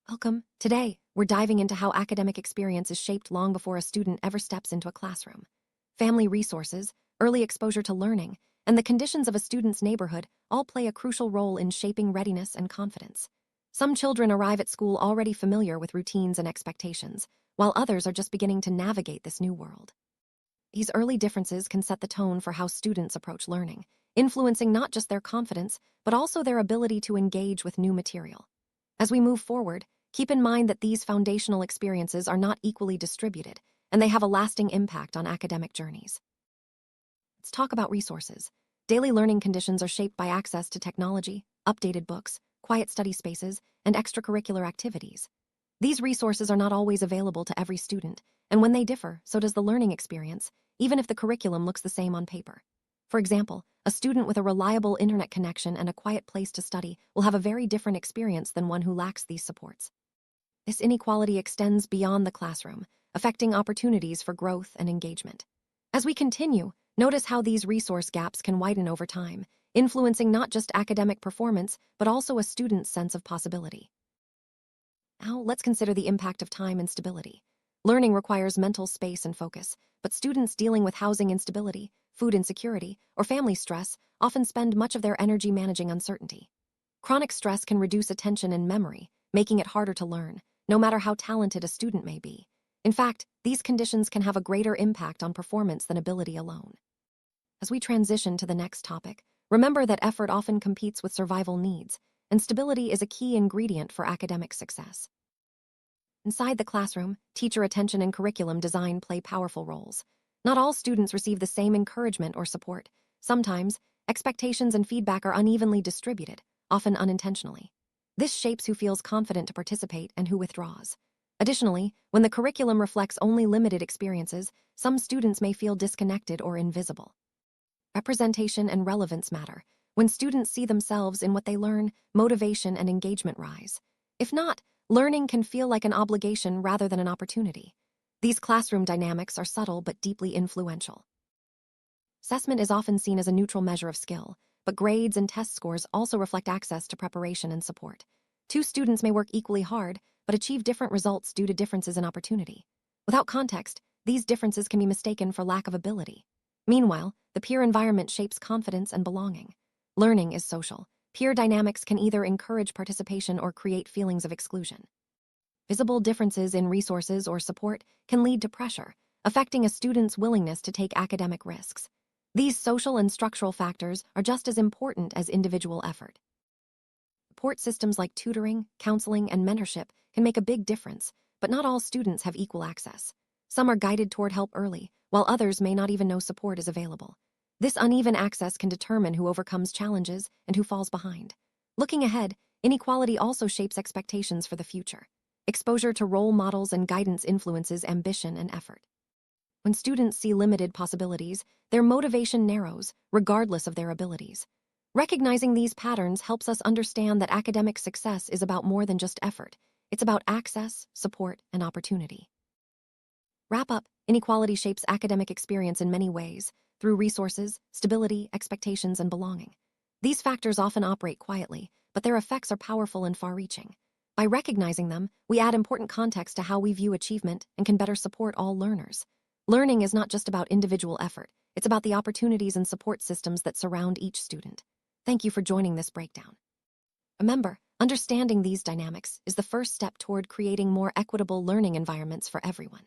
Welcome. Today, we're diving into how academic experience is shaped long before a student ever steps into a classroom. Family resources, early exposure to learning, and the conditions of a student's neighborhood all play a crucial role in shaping readiness and confidence. Some children arrive at school already familiar with routines and expectations, while others are just beginning to navigate this new world. These early differences can set the tone for how students approach learning, influencing not just their confidence, but also their ability to engage with new material. As we move forward, keep in mind that these foundational experiences are not equally distributed, and they have a lasting impact on academic journeys. Let's talk about resources. Daily learning conditions are shaped by access to technology, updated books, quiet study spaces, and extracurricular activities. These resources are not always available to every student, and when they differ, so does the learning experience, even if the curriculum looks the same on paper. For example, a student with a reliable internet connection and a quiet place to study will have a very different experience than one who lacks these supports. This inequality extends beyond the classroom, affecting opportunities for growth and engagement. As we continue, notice how these resource gaps can widen over time, influencing not just academic performance, but also a student's sense of possibility. Now, let's consider the impact of time and stability. Learning requires mental space and focus, but students dealing with housing instability, food insecurity, or family stress often spend much of their energy managing uncertainty. Chronic stress can reduce attention and memory, making it harder to learn, no matter how talented a student may be. In fact, these conditions can have a greater impact on performance than ability alone. As we transition to the next topic, remember that effort often competes with survival needs, and stability is a key ingredient for academic success. Inside the classroom, teacher attention and curriculum design play powerful roles. Not all students receive the same encouragement or support. Sometimes, expectations and feedback are unevenly distributed, often unintentionally. This shapes who feels confident to participate and who withdraws. Additionally, when the curriculum reflects only limited experiences, some students may feel disconnected or invisible. Representation and relevance matter. When students see themselves in what they learn, motivation and engagement rise. If not, learning can feel like an obligation rather than an opportunity. These classroom dynamics are subtle but deeply influential. Assessment is often seen as a neutral measure of skill, but grades and test scores also reflect access to preparation and support. Two students may work equally hard, but achieve different results due to differences in opportunity. Without context, these differences can be mistaken for lack of ability. Meanwhile, the peer environment shapes confidence and belonging. Learning is social. Peer dynamics can either encourage participation or create feelings of exclusion. Visible differences in resources or support can lead to pressure, affecting a student's willingness to take academic risks. These social and structural factors are just as important as individual effort. Support systems like tutoring, counseling, and mentorship can make a big difference, but not all students have equal access. Some are guided toward help early, while others may not even know support is available. This uneven access can determine who overcomes challenges and who falls behind. Looking ahead, inequality also shapes expectations for the future. Exposure to role models and guidance influences ambition and effort. When students see limited possibilities, their motivation narrows, regardless of their abilities. Recognizing these patterns helps us understand that academic success is about more than just effort. It's about access, support, and opportunity. Wrap up, inequality shapes academic experience in many ways, through resources, stability, expectations, and belonging. These factors often operate quietly, but their effects are powerful and far-reaching. By recognizing them, we add important context to how we view achievement and can better support all learners. Learning is not just about individual effort, it's about the opportunities and support systems that surround each student. Thank you for joining this breakdown. Remember, understanding these dynamics is the first step toward creating more equitable learning environments for everyone.